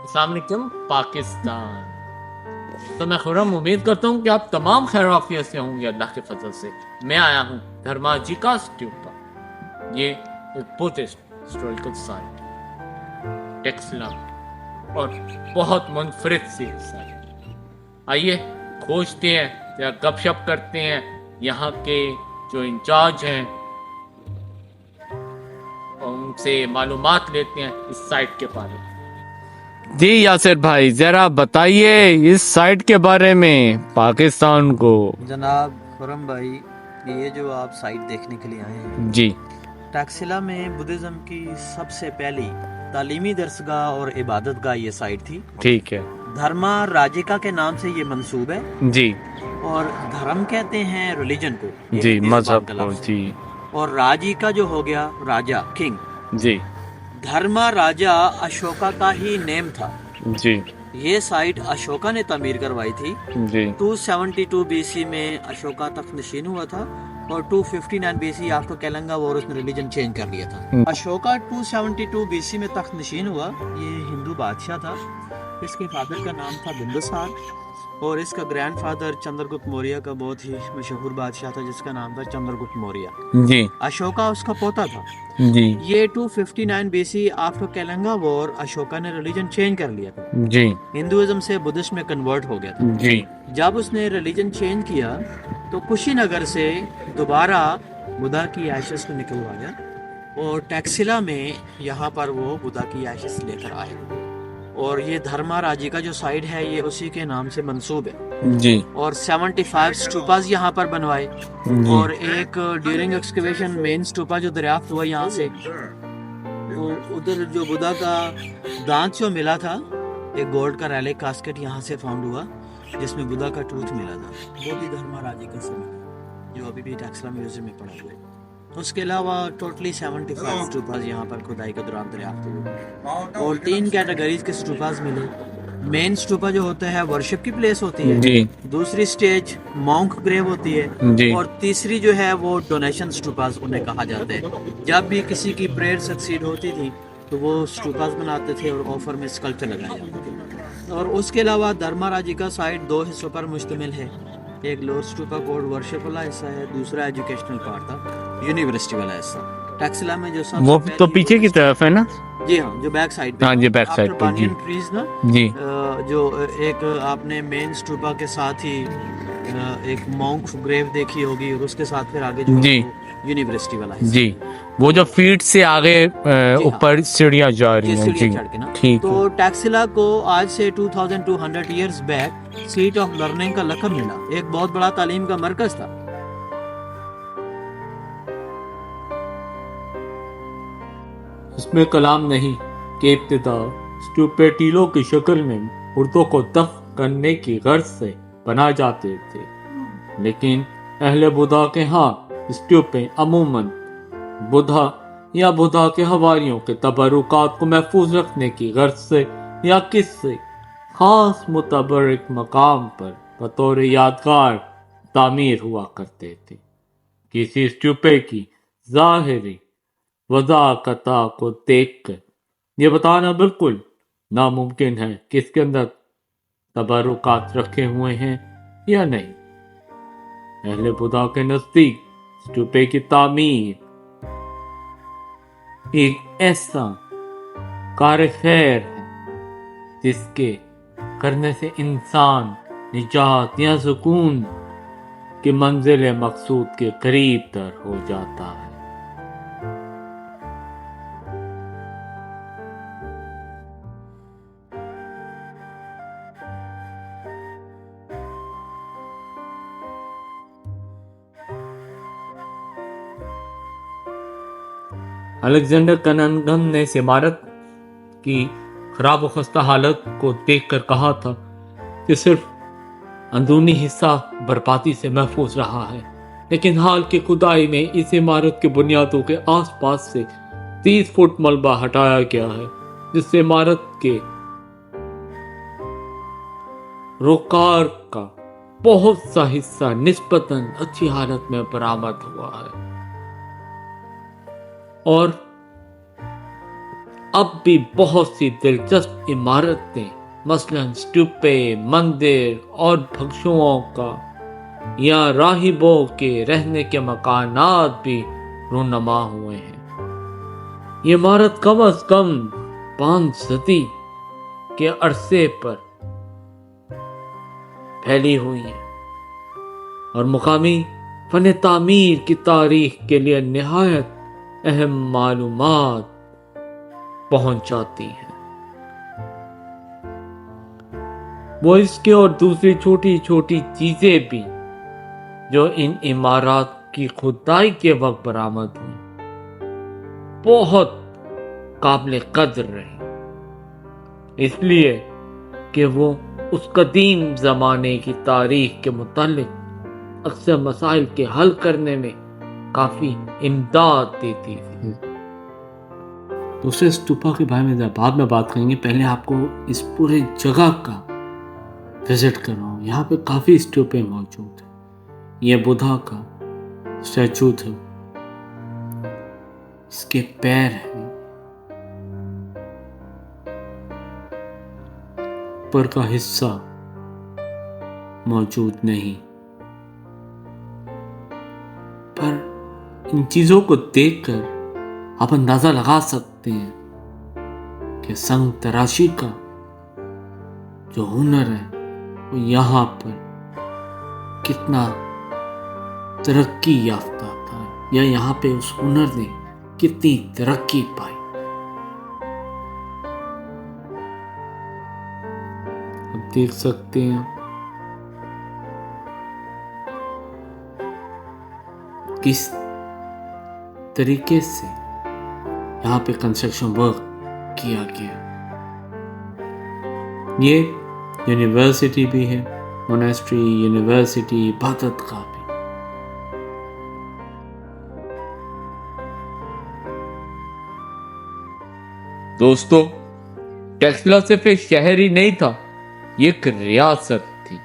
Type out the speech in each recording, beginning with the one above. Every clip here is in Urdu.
السلام علیکم پاکستان. تو میں خرم امید کرتا ہوں کہ آپ تمام خیر و عافیت سے ہوں گے اللہ کے فضل سے. میں آیا ہوں دھرما جی کا اسٹیوپ پر. یہ ایک بدھسٹ ہسٹوریکل سائٹ ٹیکسلا اور بہت منفرد سی سائٹ. آئیے کھوجتے ہیں یا گپ شپ کرتے ہیں یہاں کے جو انچارج ہیں ان سے معلومات لیتے ہیں اس سائٹ کے بارے میں. جی یاسر بھائی ذرا بتائیے اس سائٹ کے بارے میں پاکستان کو. جناب خرم بھائی، یہ جو آپ سائٹ دیکھنے کے لیے آئے ہیں، جی ٹیکسلا میں بدھزم کی سب سے پہلی تعلیمی درسگاہ اور عبادت گاہ یہ سائٹ تھی. ٹھیک ہے. دھرما راجیکا کے نام سے یہ منسوب ہے، جی اور دھرم کہتے ہیں ریلیجن کو، یہ جی ہندی مذہب زبان کا کو. لفظ ہے. جی اور راجیکا جو ہو گیا راجا، کنگ. جی دھرما راجا اشوکا کا ہی نیم تھا. جی یہ سائٹ اشوکا نے تعمیر کروائی تھی. جی 272 بی سی میں اشوکا تخت نشین ہوا تھا، اور 259 بی سی آفٹر کیلنگا وار اس نے ریلیجن چینج کر لیا تھا. اشوکا 272 بی سی میں تخت نشین ہوا. یہ ہندو بادشاہ تھا. اس کے فادر کا نام تھا بندسار، اور اس کا گرینڈ فادر چندرگپت موریہ کا بہت ہی مشہور بادشاہ تھا جس کا نام تھا چندرگپت موریہ. جی اشوکا اس کا پوتا تھا. جی یہ 259 بی سی آفٹر کیلنگا وار اشوکا نے ریلیجن چینج کر لیا تھا. جی ہندوازم سے بدھسٹ میں کنورٹ ہو گیا تھا. جی جب اس نے ریلیجن چینج کیا تو کشی نگر سے دوبارہ بدھا کی ایشز کو نکلوایا، اور ٹیکسلا میں یہاں پر وہ بدھا کی ایشز لے کر آئے. اور یہ دھرما راجی کا جو سائٹ ہے یہ اسی کے نام سے منسوب ہے. جی اور 75 سٹوپاز یہاں پر بنوائے. اور ایک ڈیورنگ ایکسکیویشن مین سٹوپا جو دریافت ہوا یہاں سے، ادھر جو بدھا کا دانت جو ملا تھا، ایک گولڈ کا ریلک کاسکٹ یہاں سے فاؤنڈ ہوا جس میں بدھا کا ٹوتھ ملا تھا. وہ بھی دھرما راجی کا سمے جو ابھی بھی ٹیکسلا میوزیم میں پڑا ہوا ہے. اس کے علاوہ ٹوٹلی 75 سٹوپاز یہاں پر کھدائی کے دوران دریافت ہوئے، اور 3 کیٹیگریز کے سٹوپاز ملے. مین سٹوپا جو ہوتا ہے ورشپ کی پلیس ہوتی ہے. جی دوسری سٹیج مونک گریو ہوتی ہے. جی اور تیسری جو ہے وہ ڈونیشن سٹوپاز انہیں کہا جاتا ہے. جب بھی کسی کی پریئر سکسیڈ ہوتی تھی تو وہ سٹوپاز بناتے تھے اور آفر میں اسکلپچر لگائے جاتے تھے. اور اس کے علاوہ دھرما راجی کا سائٹ 2 حصوں پر مشتمل ہے. ایک لوور سٹوپا کوڈ ورشپ والا حصہ ہے، دوسرا ایجوکیشنل پارٹ تھا، یونیورسٹی والا حصہ. ٹیکسلا میں جو سب وہ سے تو پہلی پیچھے کی طرف ہے نا. جی ہاں، جو بیک سائڈ پہ، ہاں جی بیک سائڈ پہ. جی ٹریز نا، جی جو ایک آپ نے مین سٹوپا کے ساتھ ہی ایک مونک گریو دیکھی ہوگی، اور اس کے ساتھ پھر آگے جو جی یونیورسٹی والا حصہ. جی وہ جو فیٹ سے آگے اوپر سیڑھیاں جا رہی ہیں. سیڑھیاں جی چڑھ کے نا. ٹھیک تو ٹیکسلا کو آج سے 2200 years back set of learning کا لقب ملا. ایک بہت بڑا تعلیم کا مرکز تھا. اس میں کلام نہیں کہ ابتدا اسٹوپیٹیلو کی شکل میں مردوں کو دفن کرنے کی غرض سے بنائے جاتے تھے، لیکن اہل بدھا کے ہاں اسٹوپیں عموماً بدھا یا بدھا کے حواریوں کے تبرکات کو محفوظ رکھنے کی غرض سے یا کسی خاص متبرک مقام پر بطور یادگار تعمیر ہوا کرتے تھے. کسی اسٹوپے کی ظاہری وضاحت کو دیکھ کر یہ بتانا بالکل ناممکن ہے کہ اس کے اندر تبرکات رکھے ہوئے ہیں یا نہیں. اہل بدھا کے نزدیک اسٹوپے کی تعمیر ایک ایسا کار خیر ہے جس کے کرنے سے انسان نجات یا سکون کی منزل مقصود کے قریب تر ہو جاتا ہے. الیگزینڈر کننگھم نے اس عمارت کی خراب و خستہ حالت کو دیکھ کر کہا تھا کہ صرف اندرونی حصہ بربادی سے محفوظ رہا ہے، لیکن حال کی کھدائی میں اس عمارت کی بنیادوں کے آس پاس سے 30 فٹ ملبہ ہٹایا گیا ہے، جس سے عمارت کے روکار کا بہت سا حصہ نسبتاً اچھی حالت میں برآمد ہوا ہے، اور اب بھی بہت سی دلچسپ عمارتیں مثلاً اسٹوپے، مندر اور بھکشوؤں کا یا راہبوں کے رہنے کے مکانات بھی رونما ہوئے ہیں۔ یہ عمارت کم از کم 5 صدی کے عرصے پر پھیلی ہوئی ہے اور مقامی فن تعمیر کی تاریخ کے لیے نہایت اہم معلومات پہنچاتی ہیں۔ وہ اس کے اور دوسری چھوٹی چھوٹی چیزیں بھی جو ان عمارات کی کھدائی کے وقت برآمد ہوئی بہت قابل قدر رہی، اس لیے کہ وہ اس قدیم زمانے کی تاریخ کے متعلق اکثر مسائل کے حل کرنے میں کافی امداد دیتی تھی۔ دوسرے اسٹوپا کے بارے میں بعد میں بات کریں گے، پہلے آپ کو اس پورے جگہ کا وزٹ کر رہا ہوں۔ یہاں پہ کافی اسٹوپے موجود ہیں۔ یہ بدھا کا اسٹیچو تھا، اس کے پیر ہیں، اوپر کا حصہ موجود نہیں، پر ان چیزوں کو دیکھ کر آپ اندازہ لگا سکتے ہیں کہ سنگ تراشی کا جو ہنر ہے وہ یہاں پر کتنا ترقی یافتہ تھا، یا یہاں پہ اس ہنر نے کتنی ترقی پائی۔ آپ دیکھ سکتے ہیں کس طریقے سے یہاں پہ کنسٹرکشن ورک کیا گیا۔ یہ یونیورسٹی بھی ہے، موناسٹری، یونیورسٹی، عبادت گاہ بھی۔ دوستو، ٹیکسلا صرف ایک شہر ہی نہیں تھا، یہ ایک ریاست تھی،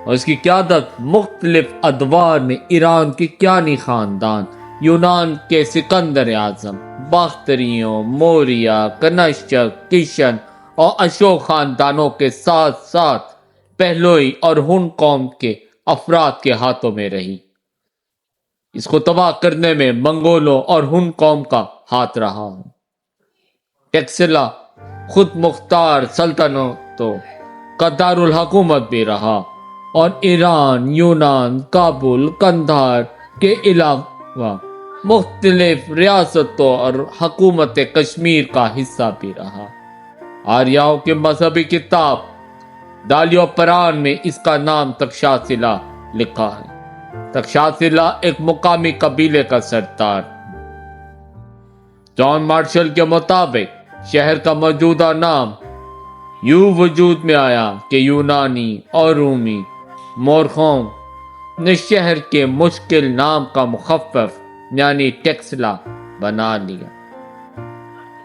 اور اس کی قیادت مختلف ادوار میں ایران کے کیانی خاندان، یونان کے سکندر اعظم، باختریوں، موریہ، کنشک، کشن اور اشوک خاندانوں کے ساتھ ساتھ پہلوئی اور ہن قوم کے افراد کے ہاتھوں میں رہی۔ اس کو تباہ کرنے میں منگولوں اور ہن قوم کا ہاتھ رہا۔ ٹیکسلا خود مختار سلطنتوں کا دارالحکومت بھی رہا، اور ایران، یونان، کابل، قندھار کے علاوہ مختلف ریاستوں اور حکومت کشمیر کا حصہ بھی رہا۔ آریاؤں کی مذہبی کتاب دالیو پران میں اس کا نام تکشاشیلا لکھا ہے۔ تکشاشیلا ایک مقامی قبیلے کا سردار۔ جان مارشل کے مطابق شہر کا موجودہ نام یوں وجود میں آیا کہ یونانی اور رومی مورخوں نے شہر کے مشکل نام کا مخفف یعنی ٹیکسلا بنا لیا۔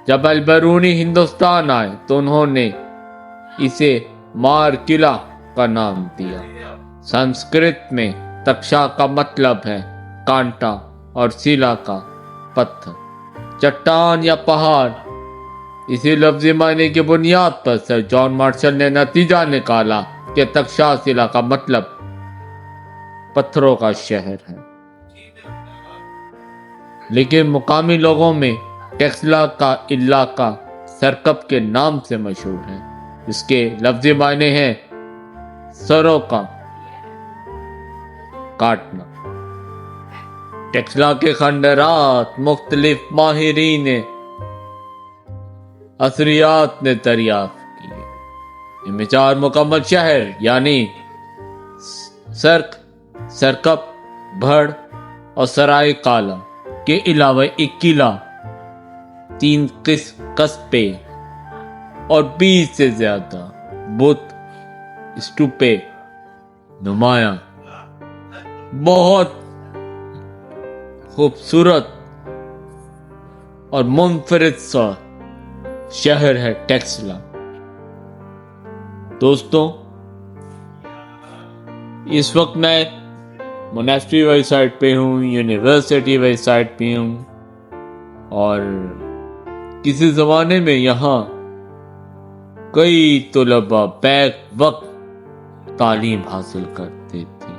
جب البرونی ہندوستان آئے تو انہوں نے اسے مارکلا کا نام دیا۔ سنسکرت میں تکشا کا مطلب ہے کانٹا اور سیلا کا پتھر، چٹان یا پہاڑ۔ اسی لفظی معنی کی بنیاد پر سر جان مارشل نے نتیجہ نکالا کہ تکشاشیلا کا مطلب پتھروں کا شہر ہے۔ لیکن مقامی لوگوں میں ٹیکسلا کا علاقہ سرکپ کے نام سے مشہور ہے۔ اس کے لفظی معنی ہیں سروں کا کاٹنا۔ ٹیکسلا کے خنڈرات مختلف ماہرین اثریات نے دریافت کیے۔ ان میں 4 مکمل شہر یعنی سرکپ، بھڑ اور سرائے کالا کے علاوہ ایک قلعہ، 3 قصبے اور 20 سے زیادہ بت اسٹوپے نمایاں بہت خوبصورت اور منفرد سا شہر ہے ٹیکسلا۔ دوستوں، اس وقت میں مونیسٹری والی سائڈ پہ ہوں، یونیورسٹی والی سائڈ پہ ہوں، اور کسی زمانے میں یہاں کئی طلباء بیک وقت تعلیم حاصل کرتے تھے۔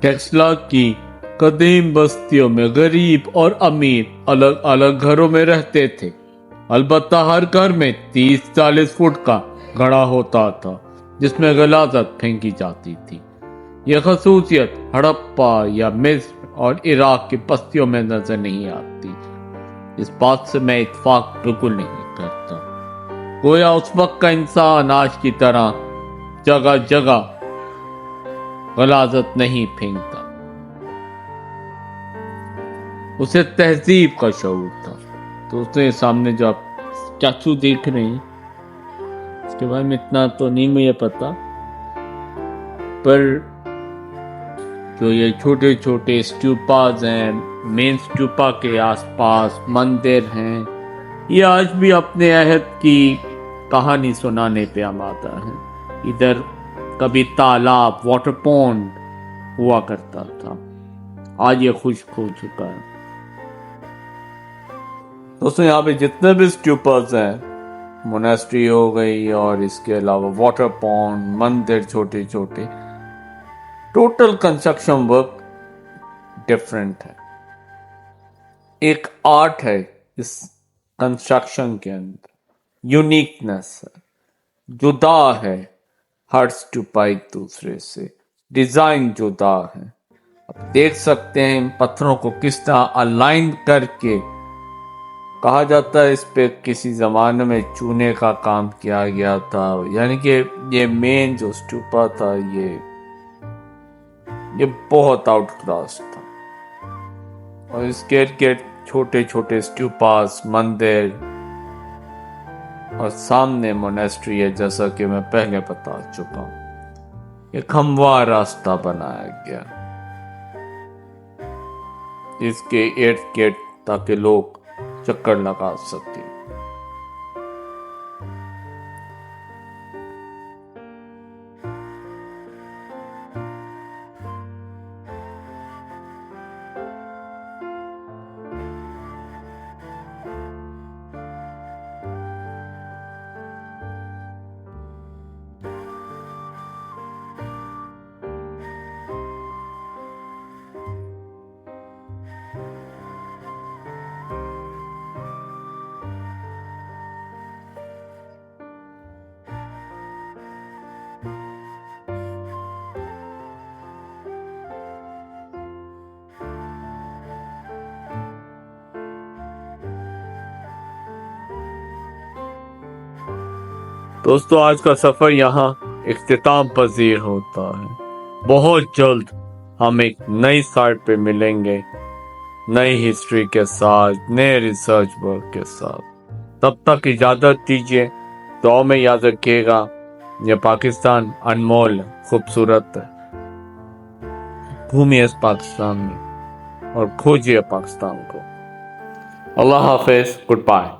ٹیکسلا کی قدیم بستیوں میں غریب اور امیر الگ الگ گھروں میں رہتے تھے، البتہ ہر گھر میں 30-40 فٹ کا گڑھا ہوتا تھا جس میں غلاظت پھینکی جاتی تھی۔ یہ خصوصیت ہڑپا یا مصر اور عراق کی بستیوں میں نظر نہیں آتی۔ اس بات سے میں اتفاق بالکل نہیں کرتا۔ گویا اس وقت کا انسان آج کی طرح جگہ جگہ غلاظت نہیں پھینکتا، اسے تہذیب کا شعور تھا۔ تو اس نے سامنے جو آپ اسٹیچو دیکھ رہے ہیں، اس کے بارے میں اتنا تو نہیں مجھے پتا، پر جو یہ چھوٹے چھوٹے اسٹوپاز ہیں، مین اسٹوپا کے آس پاس مندر ہیں، یہ آج بھی اپنے عہد کی کہانی سنانے پہ آمادہ ہیں۔ ادھر کبھی تالاب، واٹر پونڈ ہوا کرتا تھا، آج یہ خشک ہو چکا ہے۔ دوستوں یہاں پہ جتنے بھی اسٹوپاز ہیں، مونیسٹری ہو گئی اور اس کے علاوہ واٹر پونڈ، مندر چھوٹے چھوٹے، ٹوٹل کنسٹرکشن ورک ڈفرینٹ ہے۔ ایک آرٹ ہے اس کنسٹرکشن کے اندر، یونیکنس ہے، جدا ہے ہر اسٹوپا ایک دوسرے سے، ڈیزائن جدا ہے۔ آپ دیکھ سکتے ہیں ان پتھروں کو کس طرح الائن کر کے، کہا جاتا ہے اس پہ کسی زمانے میں چونے کا کام کیا گیا تھا، یعنی کہ یہ مین جو اسٹوپا تھا یہ بہت آؤٹ کلاس تھا، اور اس کے ارد گرد چھوٹے چھوٹے اسٹوپاس، مندر، اور سامنے مونیسٹری ہے جیسا کہ میں پہلے بتا چکا ہوں۔ ایک ہموار راستہ بنایا گیا اس کے ارد گرد تاکہ لوگ چکر لگا سکیں۔ دوستو آج کا سفر یہاں اختتام پذیر ہوتا ہے۔ بہت جلد ہم ایک نئی سائٹ پہ ملیں گے، نئی ہسٹری کے ساتھ، نئے ریسرچ ورک کے ساتھ۔ تب تک اجازت دیجیے، دعا میں یاد رکھیے گا، یہ پاکستان انمول خوبصورت ہے۔ گھومیے اس پاکستان میں اور کھوجیے پاکستان کو۔ اللہ حافظ، گڈ بائے۔